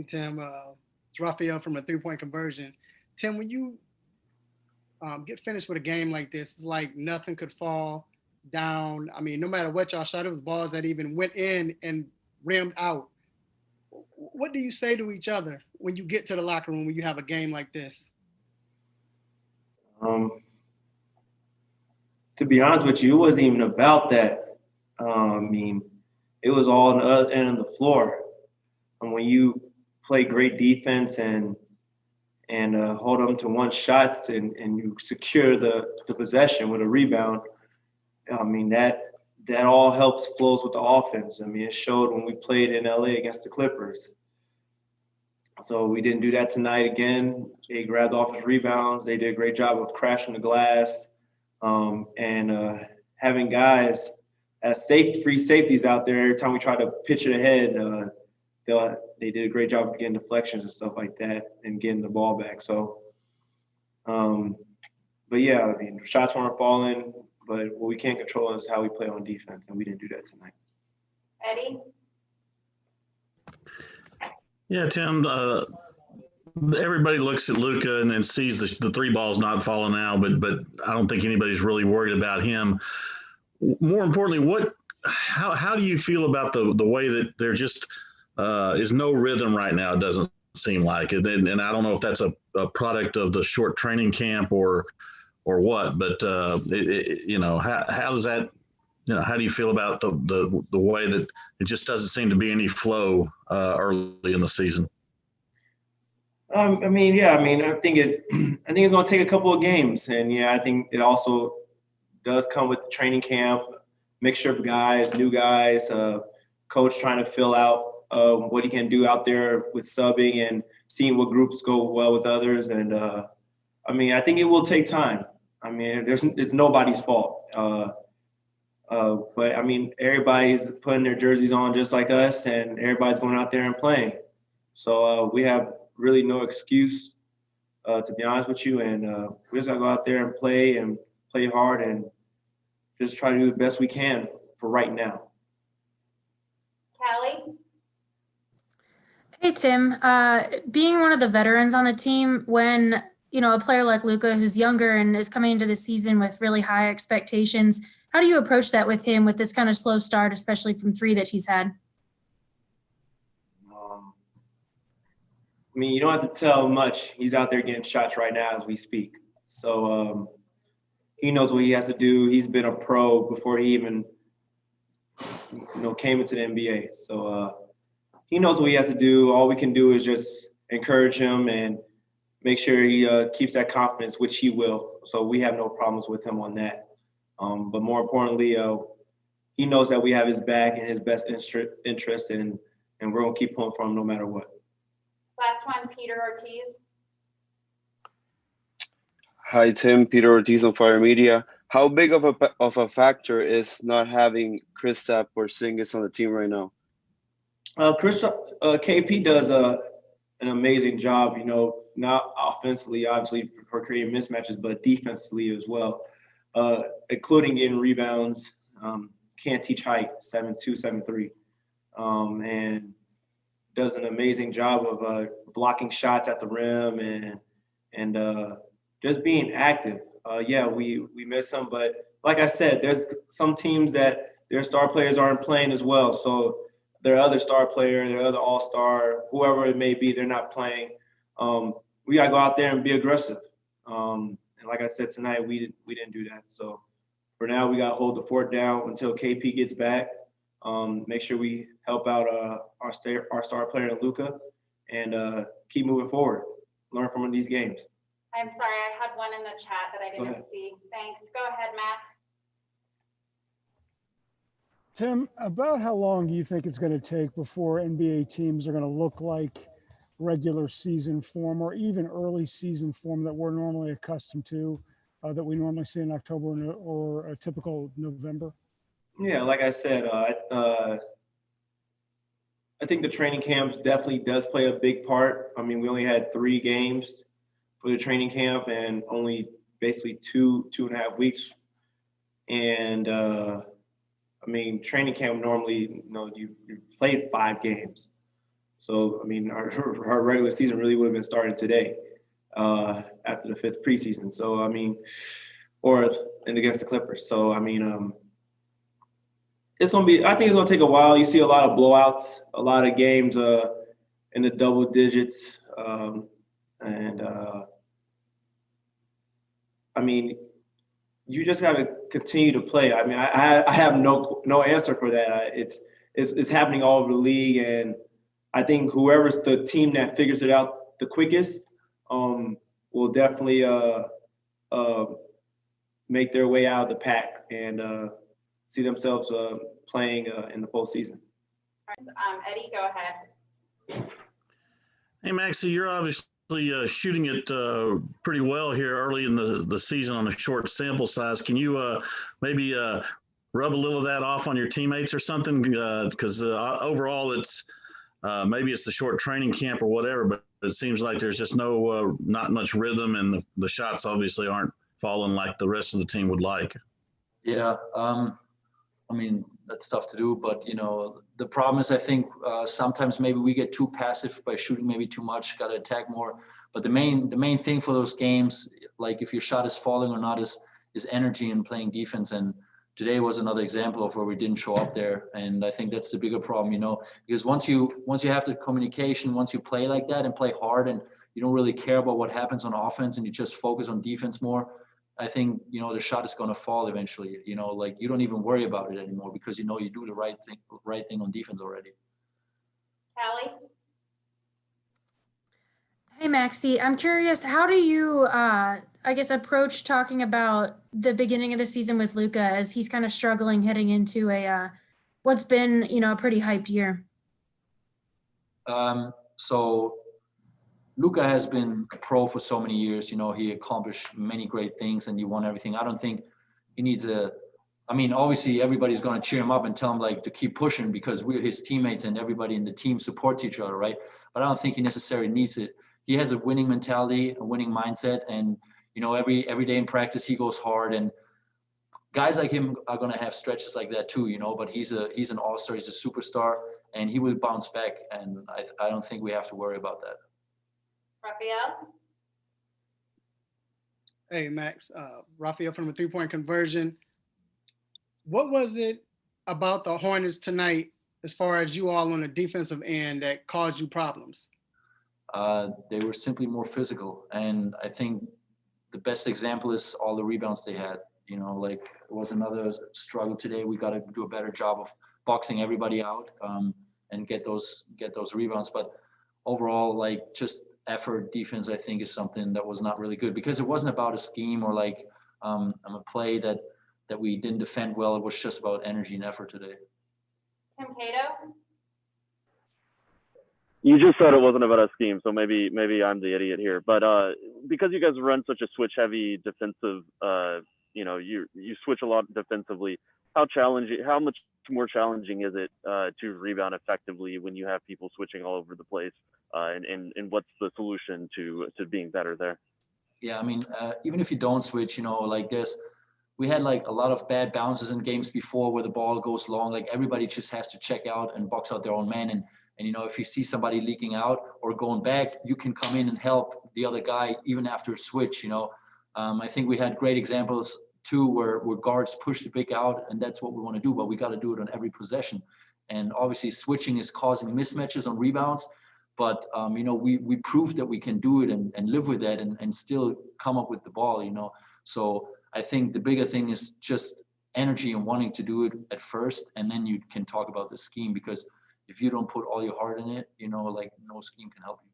Tim. It's Raphael from a three-point conversion. Tim, when you get finished with a game like this, it's like nothing could fall down. I mean, no matter what y'all shot, it was balls that even went in and rimmed out. What do you say to each other when you get to the locker room when you have a game like this? Um, to be honest with you, it wasn't even about that. I mean, it was all on the other end of the floor. And when you play great defense and hold them to one shots and you secure the possession with a rebound, I mean, that all helps flows with the offense. I mean, it showed when we played in LA against the Clippers. So we didn't do that tonight again. They grabbed offense rebounds. They did a great job of crashing the glass and having guys as free safeties out there. Every time we try to pitch it ahead, they did a great job of getting deflections and stuff like that and getting the ball back. So, but yeah, I mean, shots weren't falling, but what we can't control is how we play on defense, and we didn't do that tonight. Eddie? Yeah, Tim, everybody looks at Luka and then sees the three balls not falling out, but I don't think anybody's really worried about him. More importantly, how do you feel about the way that there just is no rhythm right now? It doesn't seem like it, and I don't know if that's a product of the short training camp or what, but how does that, how do you feel about the way that it just doesn't seem to be any flow early in the season? I think it's going to take a couple of games, and yeah, I think it also does come with training camp, mixture of guys, new guys, coach trying to fill out what he can do out there with subbing and seeing what groups go well with others, and I think it will take time. I mean, it's nobody's fault. But I mean, everybody's putting their jerseys on just like us, and everybody's going out there and playing. So we have really no excuse, to be honest with you. And we just got to go out there and play hard and just try to do the best we can for right now. Callie? Hey, Tim. Being one of the veterans on the team, when a player like Luka, who's younger and is coming into the season with really high expectations, how do you approach that with him with this kind of slow start, especially from three that he's had? You don't have to tell much. He's out there getting shots right now as we speak. So he knows what he has to do. He's been a pro before he even came into the NBA. So he knows what he has to do. All we can do is just encourage him and make sure he keeps that confidence, which he will. So we have no problems with him on that. But more importantly, he knows that we have his back and his best interest, and we're going to keep pulling for him no matter what. Last one, Peter Ortiz. Hi, Tim. Peter Ortiz on Fire Media. How big of a factor is not having Kristaps or Porzingis on the team right now? KP does an amazing job, not offensively, obviously, for creating mismatches, but defensively as well, including getting rebounds. Can't teach height, 7'2", 7'3", and does an amazing job of blocking shots at the rim and just being active. We miss him, but like I said, there's some teams that their star players aren't playing as well, so their other star player, their other all-star, whoever it may be, they're not playing. We got to go out there and be aggressive. And like I said tonight, we didn't do that. So for now, we got to hold the fort down until KP gets back. Make sure we help out our star player, Luka, and keep moving forward. Learn from these games. I'm sorry, I had one in the chat that I didn't see. Thanks. Go ahead, Matt. Tim, about how long do you think it's going to take before NBA teams are going to look like regular season form or even early season form that we're normally accustomed to, that we normally see in October or a typical November? Yeah, like I said, I think the training camps definitely does play a big part. I mean, we only had 3 games for the training camp and only basically 2.5 weeks. And training camp normally, you played 5 games. So, I mean, our regular season really would have been starting today after the 5th preseason. So, I mean, and against the Clippers. So, I mean, it's going to be – I think it's going to take a while. You see a lot of blowouts, a lot of games in the double digits. I mean, you just got to continue to play. I mean, I have no answer for that. It's happening all over the league, and I think whoever's the team that figures it out the quickest will definitely make their way out of the pack and see themselves playing in the postseason. Eddie, go ahead. Hey, Maxi, you're obviously shooting it pretty well here early in the season on a short sample size. Can you maybe rub a little of that off on your teammates or something? Because overall, it's maybe it's the short training camp or whatever, but it seems like there's just not much rhythm, and the shots obviously aren't falling like the rest of the team would like. Yeah, I mean, that's tough to do, but, you know, the problem is I think sometimes maybe we get too passive by shooting maybe too much, got to attack more. But the main thing for those games, like if your shot is falling or not, is energy and playing defense. And today was another example of where we didn't show up there. And I think that's the bigger problem, you know, because once you have the communication, once you play like that and play hard and you don't really care about what happens on offense and you just focus on defense more, I think, you know, the shot is going to fall eventually. You know, like you don't even worry about it anymore because you know you do the right thing on defense already. Callie? Hey, Maxi, I'm curious, how do you, I guess, approach talking about the beginning of the season with Luka as he's kind of struggling heading into what's been, you know, a pretty hyped year? So Luka has been a pro for so many years. You know, he accomplished many great things and he won everything. I don't think he needs I mean, obviously everybody's going to cheer him up and tell him like to keep pushing because we're his teammates and everybody in the team supports each other, right? But I don't think he necessarily needs it. He has a winning mentality, a winning mindset, and, you know, every day in practice he goes hard, and guys like him are going to have stretches like that too, you know, but he's an all-star, he's a superstar, and he will bounce back, and I don't think we have to worry about that. Raphael? Hey, Max, Raphael from the three-point conversion. What was it about the Hornets tonight, as far as you all on the defensive end, that caused you problems? They were simply more physical, and I think the best example is all the rebounds they had. You know, like it was another struggle today. We got to do a better job of boxing everybody out and get those rebounds. But overall, like just effort, defense, I think is something that was not really good because it wasn't about a scheme or like a play that we didn't defend well. It was just about energy and effort today. Tim Cato? You just said it wasn't about a scheme, so maybe I'm the idiot here. But because you guys run such a switch-heavy defensive, you know, you switch a lot defensively. How much more challenging is it to rebound effectively when you have people switching all over the place? And what's the solution to being better there? Yeah, I mean, even if you don't switch, you know, like we had like a lot of bad bounces in games before where the ball goes long. Like everybody just has to check out and box out their own man. And you know, if you see somebody leaking out or going back, you can come in and help the other guy even after a switch, you know. I think we had great examples too where guards push the big out, and that's what we want to do, but we got to do it on every possession. And obviously switching is causing mismatches on rebounds, but you know, we proved that we can do it and live with that and still come up with the ball, you know. So I think the bigger thing is just energy and wanting to do it at first, and then you can talk about the scheme, because if you don't put all your heart in it, you know, like no scheme can help you.